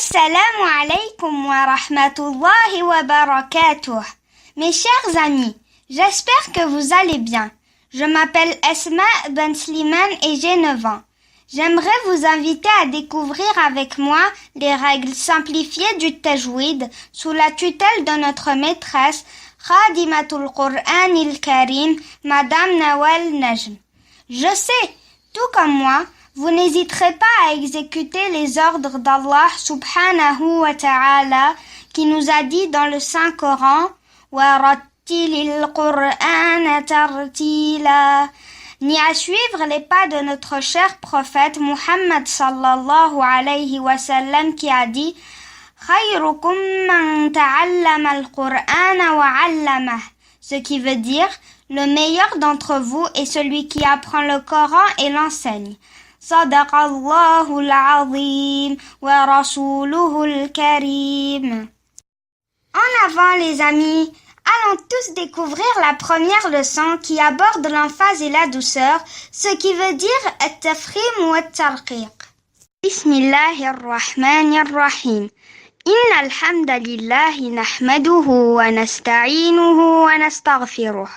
Assalamu alaikum wa rahmatullahi wa barakatuh. Mes chers amis, j'espère que vous allez bien. Je m'appelle Esma Ben Slimane et j'ai 9 ans. J'aimerais vous inviter à découvrir avec moi les règles simplifiées du tajwid sous la tutelle de notre maîtresse Khadimatul Qur'an il-Karim, Madame Nawal Najm. Je sais, tout comme moi, vous n'hésiterez pas à exécuter les ordres d'Allah subhanahu wa ta'ala qui nous a dit dans le Saint-Coran wa rattilil Qur'ana tartila, ni à suivre les pas de notre cher prophète Muhammad sallallahu alayhi wa sallam qui a dit khayrukum man ta'allama al-Qur'ana wa 'allamah, ce qui veut dire le meilleur d'entre vous est celui qui apprend le Coran et l'enseigne. Sadaqallahul azim wa rasuluhul karim. En avant les amis, allons tous découvrir la première leçon qui aborde l'emphase et la douceur, ce qui veut dire at-tafkhim wa at-tarqiq. Bismillahirrahmanirrahim. إن الحمد لله نحمده ونستعينه ونستغفره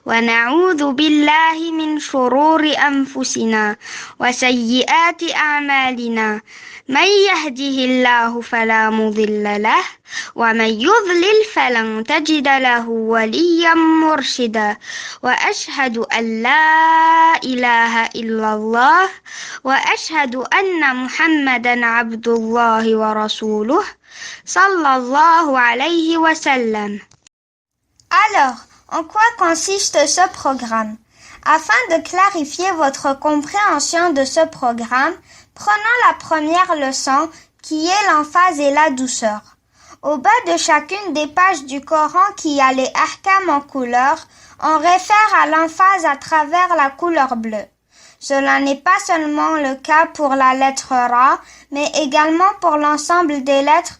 ونعوذ بالله من شرور أنفسنا وسيئات أعمالنا من يهده الله فلا مضل له ومن يضلل فلن تجد له وليا مرشدا وأشهد أن لا إله إلا الله وأشهد أن محمدا عبد الله ورسوله sallallahu alayhi wa sallam. Alors, en quoi consiste ce programme? Afin de clarifier votre compréhension de ce programme, prenons la première leçon qui est l'emphase et la douceur. Au bas de chacune des pages du Coran qui a les ahkam en couleur, on réfère à l'emphase à travers la couleur bleue. Cela n'est pas seulement le cas pour la lettre Ra, mais également pour l'ensemble des lettres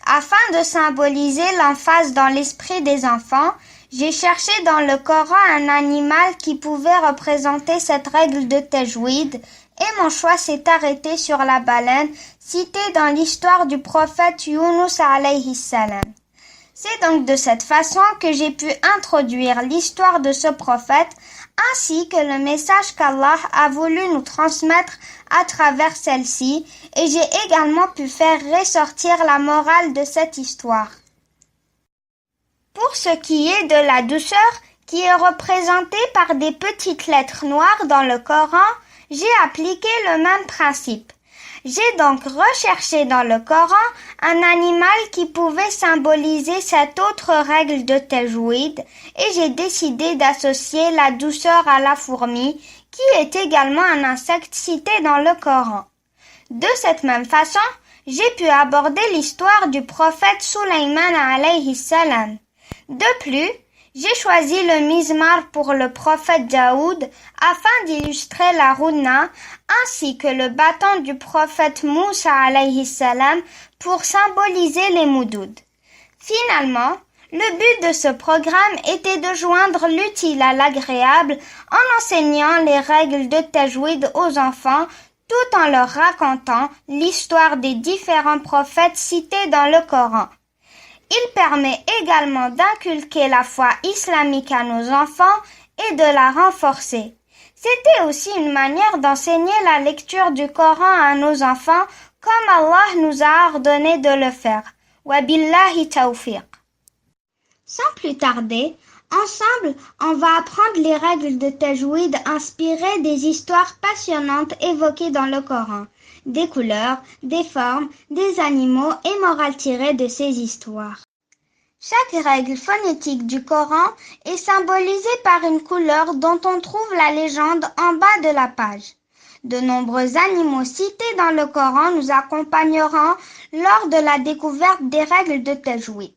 Afin de symboliser l'emphase dans l'esprit des enfants, j'ai cherché dans le Coran un animal qui pouvait représenter cette règle de tajwid et mon choix s'est arrêté sur la baleine citée dans l'histoire du prophète Yunus alayhi salam. C'est donc de cette façon que j'ai pu introduire l'histoire de ce prophète ainsi que le message qu'Allah a voulu nous transmettre à travers celle-ci, et j'ai également pu faire ressortir la morale de cette histoire. Pour ce qui est de la douceur, qui est représentée par des petites lettres noires dans le Coran, j'ai appliqué le même principe. J'ai donc recherché dans le Coran un animal qui pouvait symboliser cette autre règle de tajwid et j'ai décidé d'associer la douceur à la fourmi qui est également un insecte cité dans le Coran. De cette même façon, j'ai pu aborder l'histoire du prophète Sulayman alayhi salam. De plus, j'ai choisi le mizmar pour le prophète Daoud afin d'illustrer la rouna ainsi que le bâton du prophète Moussa alayhi salam pour symboliser les moudoud. Finalement, le but de ce programme était de joindre l'utile à l'agréable en enseignant les règles de tajwid aux enfants tout en leur racontant l'histoire des différents prophètes cités dans le Coran. Il permet également d'inculquer la foi islamique à nos enfants et de la renforcer. C'était aussi une manière d'enseigner la lecture du Coran à nos enfants comme Allah nous a ordonné de le faire. Wa billahi tawfiq. Sans plus tarder, ensemble, on va apprendre les règles de tajwid inspirées des histoires passionnantes évoquées dans le Coran, des couleurs, des formes, des animaux et morales tirées de ces histoires. Chaque règle phonétique du Coran est symbolisée par une couleur dont on trouve la légende en bas de la page. De nombreux animaux cités dans le Coran nous accompagneront lors de la découverte des règles de tajwid.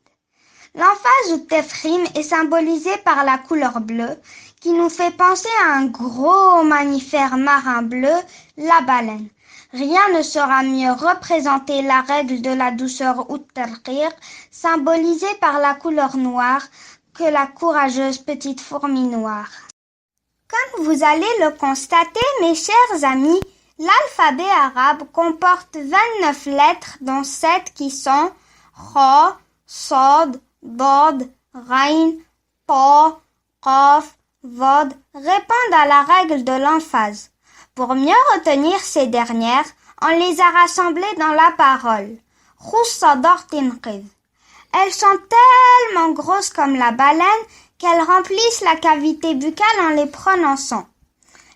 L'emphase ou tafkhim est symbolisée par la couleur bleue qui nous fait penser à un gros mammifère marin bleu, la baleine. Rien ne saura mieux représenter la règle de la douceur ou tarqiq, symbolisée par la couleur noire, que la courageuse petite fourmi noire. Comme vous allez le constater, mes chers amis, L'alphabet arabe comporte 29 lettres dont 7 qui sont Kha, Sad, Dad, Ghain, Ta, Qaf, Vod répondent à la règle de l'emphase. Pour mieux retenir ces dernières, on les a rassemblées dans la parole. Khoussadar tinqidh. Elles sont tellement grosses comme la baleine qu'elles remplissent la cavité buccale en les prononçant.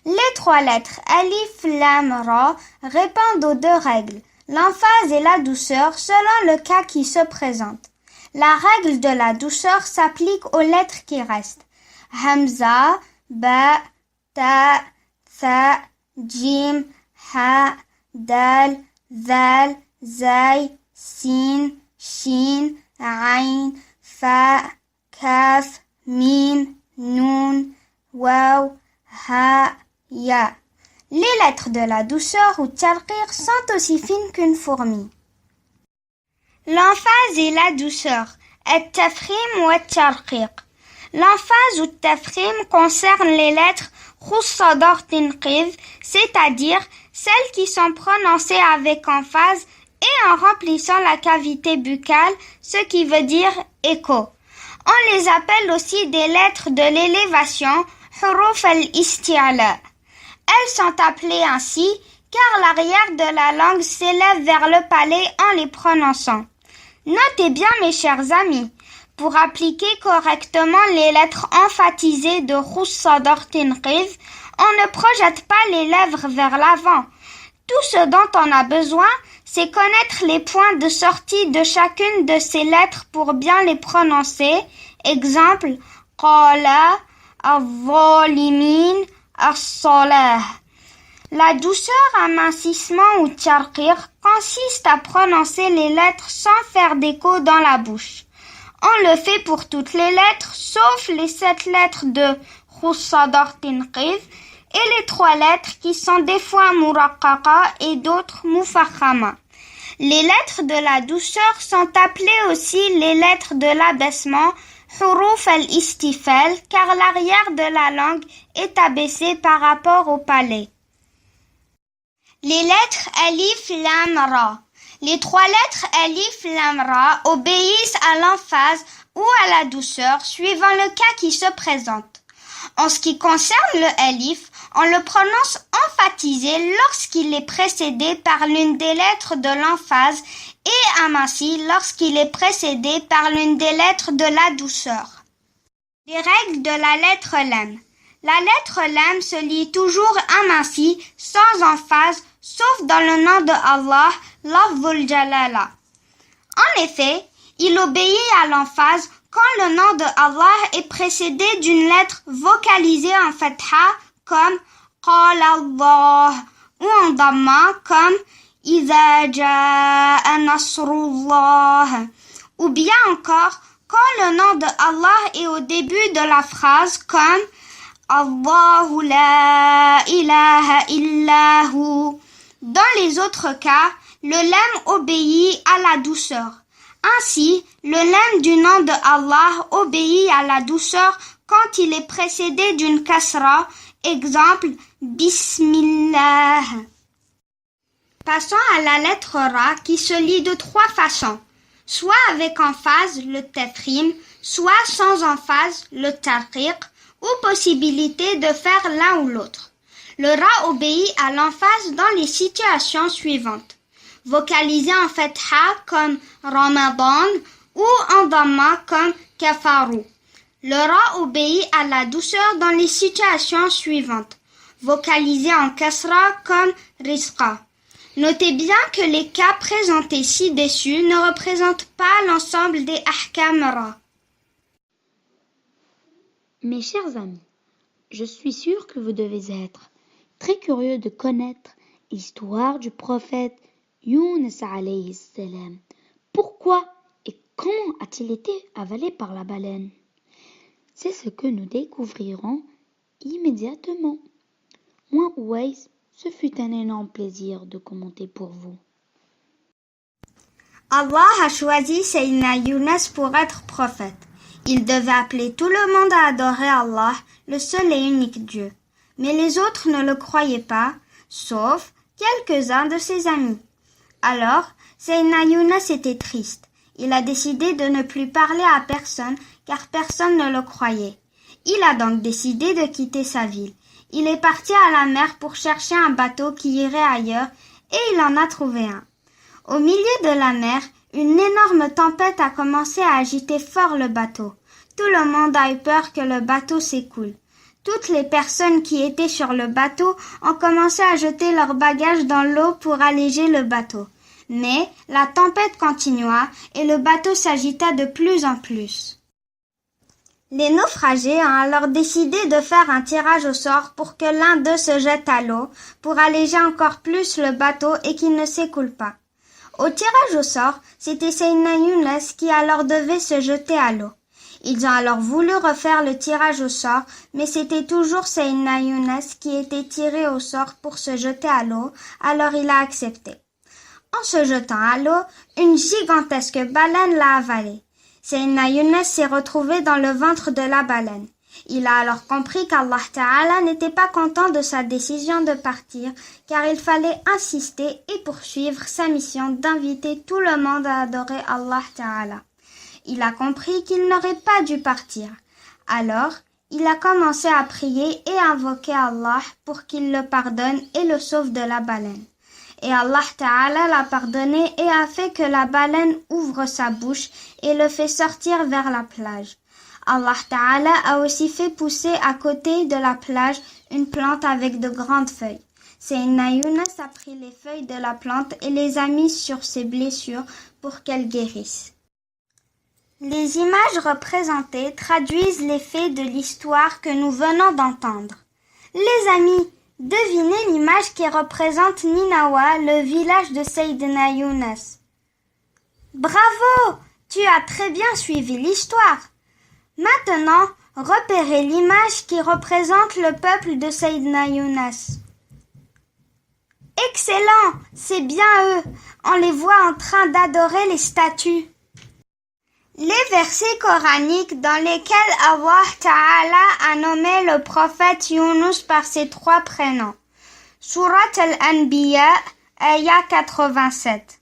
Les 3 lettres Alif, Lam, Ra répondent aux 2 règles, l'emphase et la douceur selon le cas qui se présente. La règle de la douceur s'applique aux lettres qui restent. Hamza, Ba, Ta, Tha, Jim, Ha, Dal, Zal, Zay, Sin, Shin, Ain, Fa, Kaf, Mim, Nun, Waw, Ha, Ya. Les lettres de la douceur ou tcharqir sont aussi fines qu'une fourmi. L'emphase et la douceur, at-tafkhim ou at-tcharqir. L'emphase ou tafkhim concerne les lettres khoussadar tinqidh, c'est-à-dire celles qui sont prononcées avec emphase et en remplissant la cavité buccale, ce qui veut dire écho. On les appelle aussi des lettres de l'élévation, huruf al-isti'la. Elles sont appelées ainsi car l'arrière de la langue s'élève vers le palais en les prononçant. Notez bien mes chers amis, pour appliquer correctement les lettres emphatisées de khoussadar tinqidh, on ne projette pas les lèvres vers l'avant. Tout ce dont on a besoin, c'est connaître les points de sortie de chacune de ces lettres pour bien les prononcer. Exemple, qala, al-zalimin, as-salah. La douceur, amincissement ou tcharqir consiste à prononcer les lettres sans faire d'écho dans la bouche. On le fait pour toutes les lettres, sauf les 7 lettres de khoussadar tinqidh et les 3 lettres qui sont des fois muraqqaqa et d'autres mufakhama. Les lettres de la douceur sont appelées aussi les lettres de l'abaissement, huruf al-istifal, car l'arrière de la langue est abaissé par rapport au palais. Les lettres Alif, Lam, Ra. Les 3 lettres Alif, Lam, Ra obéissent à l'emphase ou à la douceur suivant le cas qui se présente. En ce qui concerne le Alif, on le prononce emphatisé lorsqu'il est précédé par l'une des lettres de l'emphase et aminci lorsqu'il est précédé par l'une des lettres de la douceur. Les règles de la lettre Lam. La lettre Lam se lit toujours aminci, sans emphase, sauf dans le nom de Allah, Lafzul Jalala. En effet, il obéit à l'emphase quand le nom de Allah est précédé d'une lettre vocalisée en fatha comme Qala Allah ou en damma comme Iza Ja'a Nasrullah ou bien encore quand le nom de Allah est au début de la phrase comme Allahu la ilaha illahu. Dans les autres cas, le lam obéit à la douceur. Ainsi, le lam du nom de Allah obéit à la douceur quand il est précédé d'une kasra, exemple Bismillah. Passons à la lettre Ra qui se lit de 3 façons, soit avec emphase, le tafkhim, soit sans emphase, le tarqiq, ou possibilité de faire l'un ou l'autre. Le Ra obéit à l'emphase dans les situations suivantes. Vocalisé en fatha comme Ramadan ou en damma comme Kafaru. Le Ra obéit à la douceur dans les situations suivantes. Vocalisé en kasra comme Rizqa. Notez bien que les cas présentés ci-dessus ne représentent pas l'ensemble des ahkam Ra. Mes chers amis, je suis sûr que vous devez être très curieux de connaître l'histoire du prophète Yunus alayhi salam. Pourquoi et comment a-t-il été avalé par la baleine? C'est ce que nous découvrirons immédiatement. Moi, Ouays, ce fut un énorme plaisir de commenter pour vous. Allah a choisi Sayyidina Yunus pour être prophète. Il devait appeler tout le monde à adorer Allah, le seul et unique Dieu. Mais les autres ne le croyaient pas, sauf quelques-uns de ses amis. Alors, Sayyidina Younas était triste. Il a décidé de ne plus parler à personne car personne ne le croyait. Il a donc décidé de quitter sa ville. Il est parti à la mer pour chercher un bateau qui irait ailleurs et il en a trouvé un. Au milieu de la mer, une énorme tempête a commencé à agiter fort le bateau. Tout le monde a eu peur que le bateau s'écoule. Toutes les personnes qui étaient sur le bateau ont commencé à jeter leurs bagages dans l'eau pour alléger le bateau. Mais la tempête continua et le bateau s'agita de plus en plus. Les naufragés ont alors décidé de faire un tirage au sort pour que l'un d'eux se jette à l'eau pour alléger encore plus le bateau et qu'il ne s'écoule pas. Au tirage au sort, c'était Sayyidina Younas qui alors devait se jeter à l'eau. Ils ont alors voulu refaire le tirage au sort, mais c'était toujours Sayyidina Younas qui était tiré au sort pour se jeter à l'eau, alors il a accepté. En se jetant à l'eau, une gigantesque baleine l'a avalé. Sayyidina Younas s'est retrouvé dans le ventre de la baleine. Il a alors compris qu'Allah Ta'ala n'était pas content de sa décision de partir, car il fallait insister et poursuivre sa mission d'inviter tout le monde à adorer Allah Ta'ala. Il a compris qu'il n'aurait pas dû partir. Alors, il a commencé à prier et invoquer Allah pour qu'il le pardonne et le sauve de la baleine. Et Allah Ta'ala l'a pardonné et a fait que la baleine ouvre sa bouche et le fait sortir vers la plage. Allah Ta'ala a aussi fait pousser à côté de la plage une plante avec de grandes feuilles. Sayyidina Younas a pris les feuilles de la plante et les a mises sur ses blessures pour qu'elles guérissent. Les images représentées traduisent les faits de l'histoire que nous venons d'entendre. Les amis, devinez l'image qui représente Ninawa, le village de Sayyidina Younas. Bravo! Tu as très bien suivi l'histoire. Maintenant, repérez l'image qui représente le peuple de Sayyidina Younas. Excellent! C'est bien eux. On les voit en train d'adorer les statues. Les versets coraniques dans lesquels Allah Ta'ala a nommé le prophète Yunus par ses trois prénoms. Surat Al-Anbiya, ayah 87.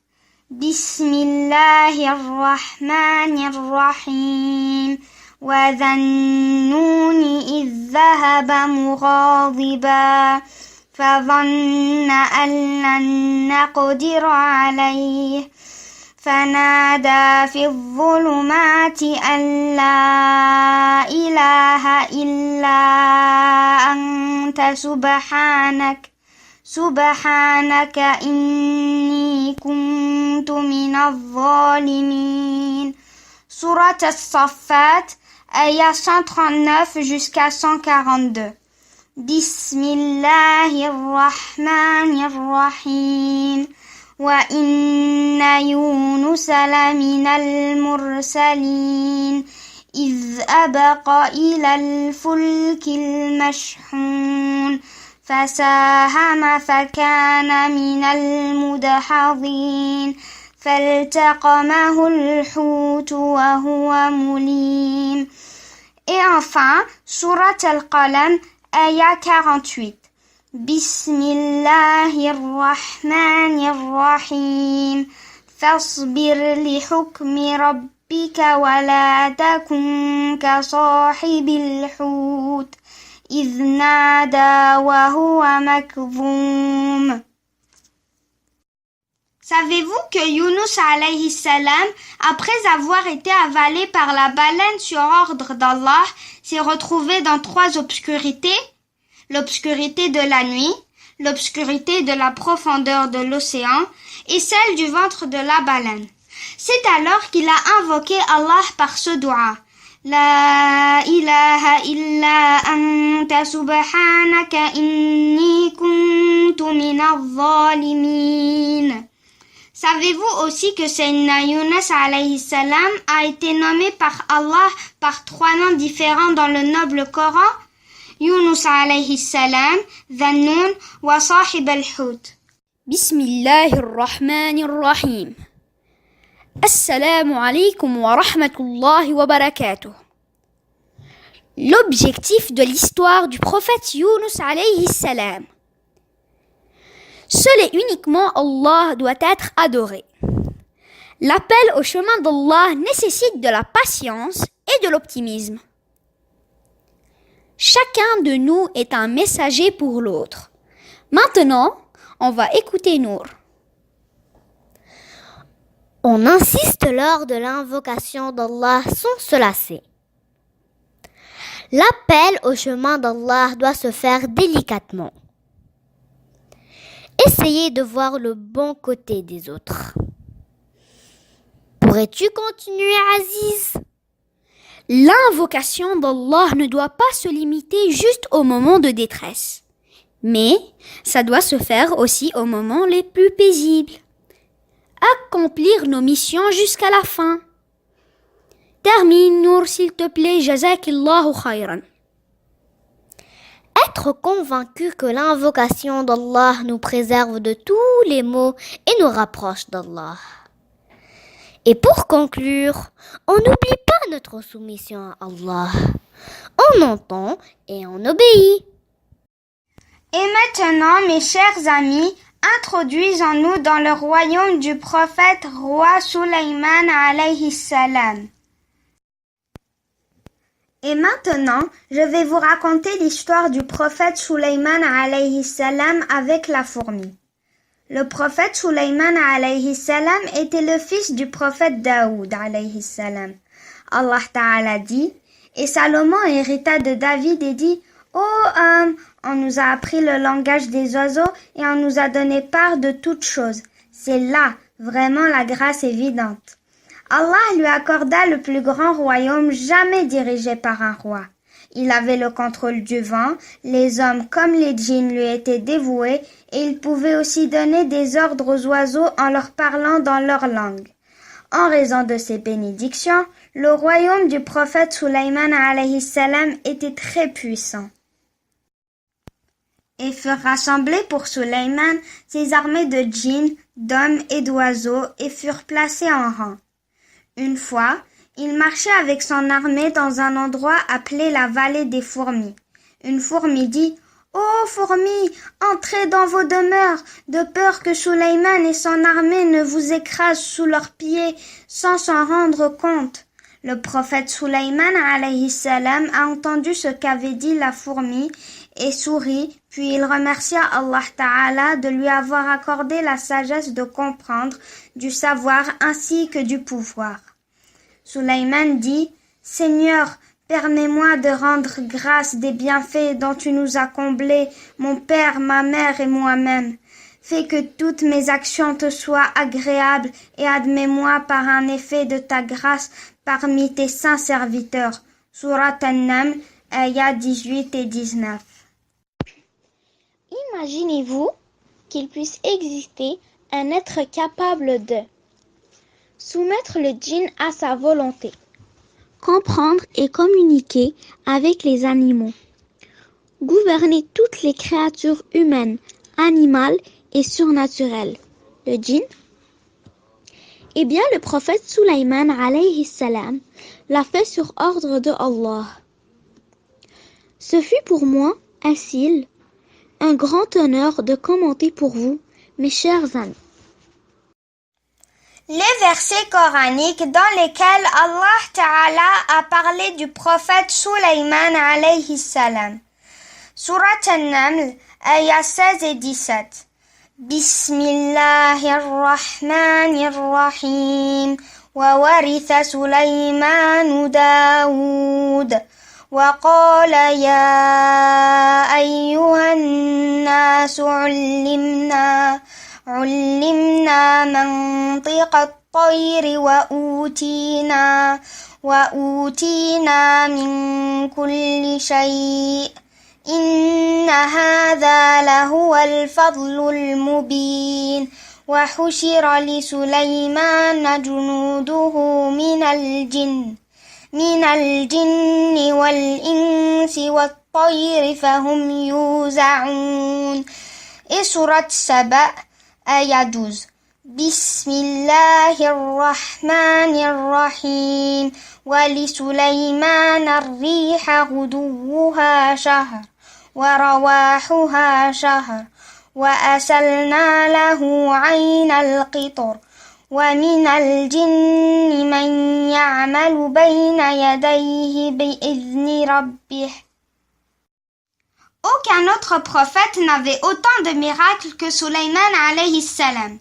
Bismillahirrahmanirrahim. Wa dhannuni idh dhahaba mughadiban. فظن أن لن نقدر عليه فنادى في الظلمات أن لا إله إلا أنت سبحانك إني كنت من الظالمين. Sourate As-Saffat, ayah 139 jusqu'à 142. Bismillahirrahmanirrahim. وَإِنَّ يُونُسَ لَمِنَ الْمُرْسَلِينَ إِذْ أَبَقَ إِلَى الْفُلْكِ الْمَشْحُونِ فَسَاهَمَ فَكَانَ مِنَ الْمُدْحَضِينَ فَالْتَقَمَهُ الْحُوتُ وَهُوَ مُلِيمٌ. Et enfin, Sourate Al-Qalam, ayah 48. Bismillahirrahmanirrahim. فاصبر لحكم ربك ولا تكن كصاحب الحوت إذ نادى وهو مكظوم. Savez-vous que Yunus alayhi salam, après avoir été avalé par la baleine sur ordre d'Allah, s'est retrouvé dans trois obscurités? L'obscurité de la nuit, l'obscurité de la profondeur de l'océan et celle du ventre de la baleine. C'est alors qu'il a invoqué Allah par ce doua. La ilaha illa anta subhanaka inni kuntu minaz zalimin. Savez-vous aussi que Sayyidina Younas alayhi salam a été nommé par Allah par trois noms différents dans le noble Coran? Yunus alayhi salam, Dhannun wa Sahib al-Hut. Bismillahirrahmanirrahim. Assalamu alaikum wa rahmatullahi wa barakatuh. L'objectif de l'histoire du prophète Yunus alayhi salam. Seul et uniquement Allah doit être adoré. L'appel au chemin d'Allah nécessite de la patience et de l'optimisme. Chacun de nous est un messager pour l'autre. Maintenant, on va écouter Nour. On insiste lors de l'invocation d'Allah sans se lasser. L'appel au chemin d'Allah doit se faire délicatement. Essayez de voir le bon côté des autres. Pourrais-tu continuer, Aziz? L'invocation d'Allah ne doit pas se limiter juste au moment de détresse, mais ça doit se faire aussi aux moments les plus paisibles. Accomplir nos missions jusqu'à la fin. Termine, Nour, s'il te plaît, jazakillahu khayran. Être convaincu que l'invocation d'Allah nous préserve de tous les maux et nous rapproche d'Allah. Et pour conclure, on n'oublie pas notre soumission à Allah. On entend et on obéit. Et maintenant, mes chers amis, introduisons-nous dans le royaume du prophète roi Sulayman alayhi salam. Et maintenant, je vais vous raconter l'histoire du prophète Sulayman alayhi salam avec la fourmi. Le prophète Sulayman alayhi salam était le fils du prophète Daoud alayhi salam. Allah Ta'ala dit, et Salomon hérita de David et dit, on nous a appris le langage des oiseaux et on nous a donné part de toutes choses. C'est là, vraiment la grâce évidente. Allah lui accorda le plus grand royaume jamais dirigé par un roi. Il avait le contrôle du vent, les hommes comme les djinns lui étaient dévoués et il pouvait aussi donner des ordres aux oiseaux en leur parlant dans leur langue. En raison de ces bénédictions, le royaume du prophète Sulayman alayhi salam était très puissant. Et furent rassemblés pour Sulayman ses armées de djinns, d'hommes et d'oiseaux et furent placés en rang. Une fois, il marchait avec son armée dans un endroit appelé la vallée des fourmis. Une fourmi dit « Ô fourmis, entrez dans vos demeures, de peur que Sulayman et son armée ne vous écrasent sous leurs pieds sans s'en rendre compte. » Le prophète Sulayman alayhi salam a entendu ce qu'avait dit la fourmi et sourit, puis il remercia Allah Ta'ala de lui avoir accordé la sagesse de comprendre, du savoir ainsi que du pouvoir. Sulayman dit, « Seigneur, permets-moi de rendre grâce des bienfaits dont tu nous as comblés, mon père, ma mère et moi-même. Fais que toutes mes actions te soient agréables et admets-moi par un effet de ta grâce parmi tes saints serviteurs. » Surat An-Naml, ayats 18 et 19. Imaginez-vous qu'il puisse exister un être capable de soumettre le djinn à sa volonté, comprendre et communiquer avec les animaux, gouverner toutes les créatures humaines, animales et surnaturelles. Le djinn? Eh bien, le prophète Sulayman alayhi salam l'a fait sur ordre de Allah. Ce fut pour moi, Assil, un grand honneur de commenter pour vous, mes chers amis. Les versets coraniques dans lesquels Allah Ta'ala a parlé du prophète Sulayman alayhi salam. Surat An-Naml, ayats 16 et 17. Bismillahirrahmanirrahim. Wa waritha Sulayman Daoud. وقال يا أيها الناس علمنا منطق الطير وأوتينا من كل شيء إن هذا لهو الفضل المبين وحشر لسليمان جنوده من الجن والإنس والطير فهم يوزعون. Et surat Saba, ayat 12. Bismillahirrahmanirrahim. ولسليمان الريح غدوها شهر ورواحها شهر وأسلنا له عين القطر ومن الجن من يعمل بين يديه بإذن ربه. Aucun autre prophète n'avait autant de miracles que Sulayman alayhi salam.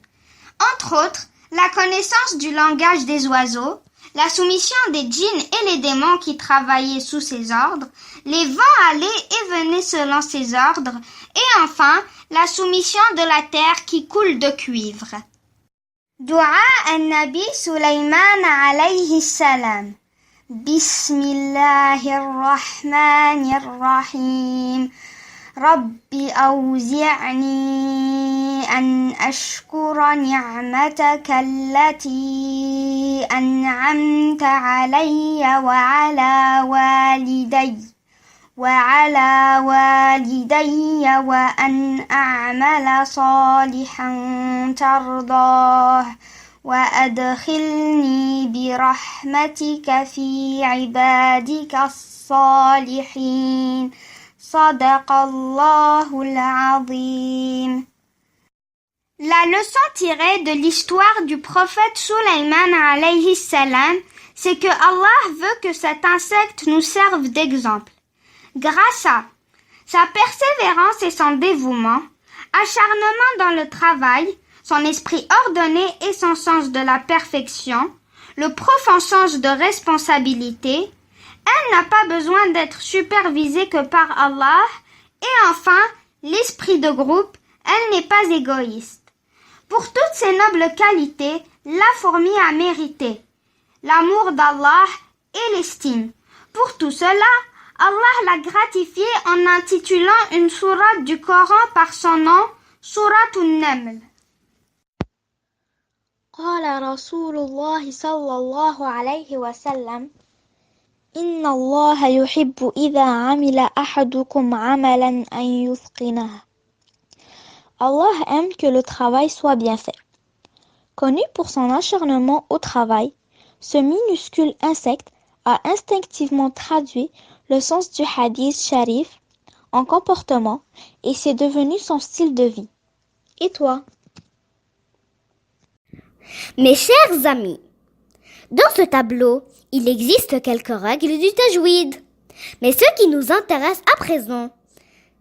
Entre autres, la connaissance du langage des oiseaux, la soumission des djinns et les démons qui travaillaient sous ses ordres, les vents allaient et venaient selon ses ordres, et enfin, la soumission de la terre qui coule de cuivre. Dua an-Nabi Sulayman alayhi salam. Bismillahirrahmanirrahim. Rabbi awzi'ni an ashkura ni'mataka allati an'amta alayya wa ala walidayya wa an a'mala salihan tardah wa adkhilni bi rahmatika fi ibadika as-salihin. Sadaqallahul azim. La leçon tirée de l'histoire du prophète Sulayman alayhi salam, c'est que Allah veut que cet insecte nous serve d'exemple. Grâce à sa persévérance et son dévouement, acharnement dans le travail, son esprit ordonné et son sens de la perfection, le profond sens de responsabilité, elle n'a pas besoin d'être supervisée que par Allah, et enfin, l'esprit de groupe, elle n'est pas égoïste. Pour toutes ces nobles qualités, la fourmi a mérité l'amour d'Allah et l'estime. Pour tout cela, Allah l'a gratifié en intitulant une sourate du Coran par son nom, Sourate An-Naml. قال رسول الله صلى الله عليه وسلم إن الله يحب إذا عمل أحدكم عملا أن يتقنه. Allah aime que le travail soit bien fait. Connu pour son acharnement au travail, ce minuscule insecte a instinctivement traduit le sens du hadith sharif en comportement et c'est devenu son style de vie. Et toi? Mes chers amis, dans ce tableau, il existe quelques règles du tajwid. Mais ce qui nous intéresse à présent,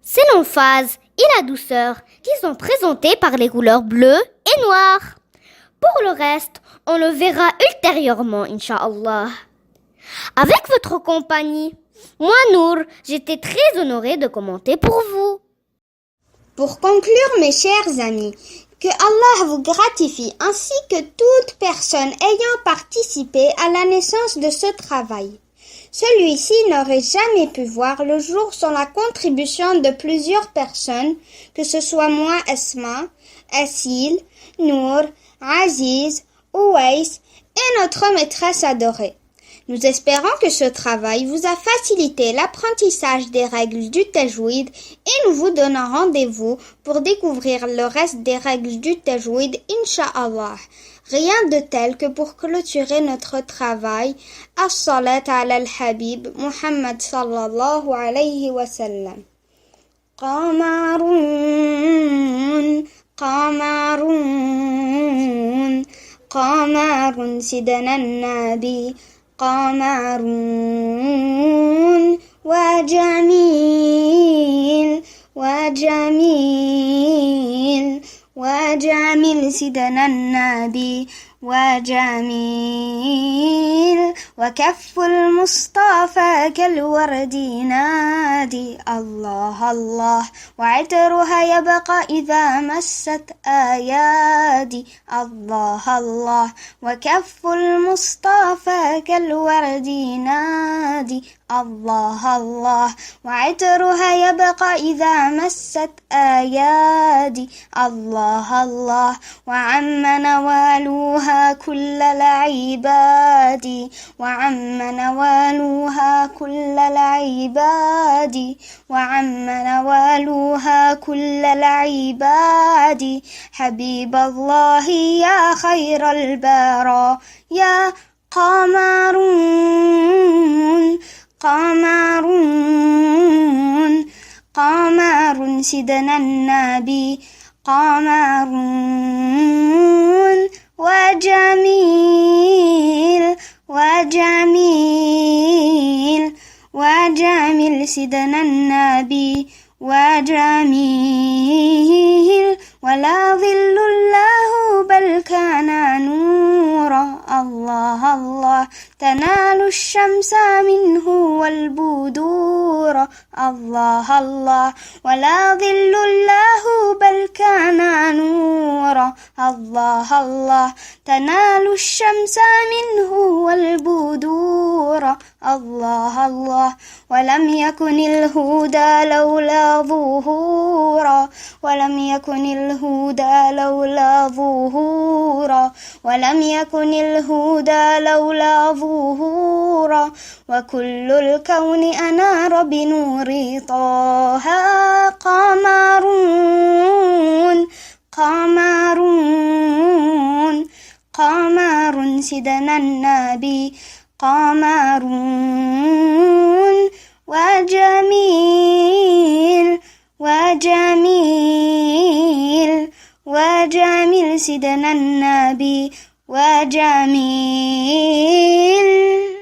c'est l'emphase et la douceur qui sont présentées par les couleurs bleues et noires. Pour le reste, on le verra ultérieurement, Inch'Allah. Avec votre compagnie, moi, Nour, j'étais très honorée de commenter pour vous. Pour conclure, mes chers amis, que Allah vous gratifie ainsi que toute personne ayant participé à la naissance de ce travail. Celui-ci n'aurait jamais pu voir le jour sans la contribution de plusieurs personnes, que ce soit moi, Asma, Asil, Nour, Aziz, Ouais et notre maîtresse adorée. Nous espérons que ce travail vous a facilité l'apprentissage des règles du tajwid et nous vous donnons rendez-vous pour découvrir le reste des règles du tajwid, Inch'Allah. Rien de tel que pour clôturer notre travail, as-salat ala al-habib Muhammad sallallahu alayhi wa sallam. Qamarun, qamarun, qamarun sidana an-nabi. قمرون وجميل وجميل وجميل سيدنا النبي وجميل وكف المصطفى كالورد ينادي الله الله وعطرها يبقى إذا مست أيادي الله الله وكف المصطفى كالورد ينادي الله الله وعطرها يبقى إذا مست أيادي الله الله وعم نوالوها كل العباد وعم نوالوها كل العباد وعم نوالوها كل العباد حبيب الله يا خير البرى يا قمرون قمرون قمر سيدنا النبي قمر وجميل وجميل وجميل سيدنا النبي وجميل ولا ظل له بل كان نورا الله الله تنال الشمس منه والبدور الله الله ولا ظل له بل كان نورا الله الله تنال الشمس منه والبدور الله الله ولم يكن الهدى لولا ظهورا ولم يكن الهدى لولا ظهورا ولم يكن الهدى لولا ظهورا وكل الكون أنار بنور طه قمرون قمرون قمر سيدنا النبي قمرون وجميل وجميل وجميل سيدنا النبي وجميل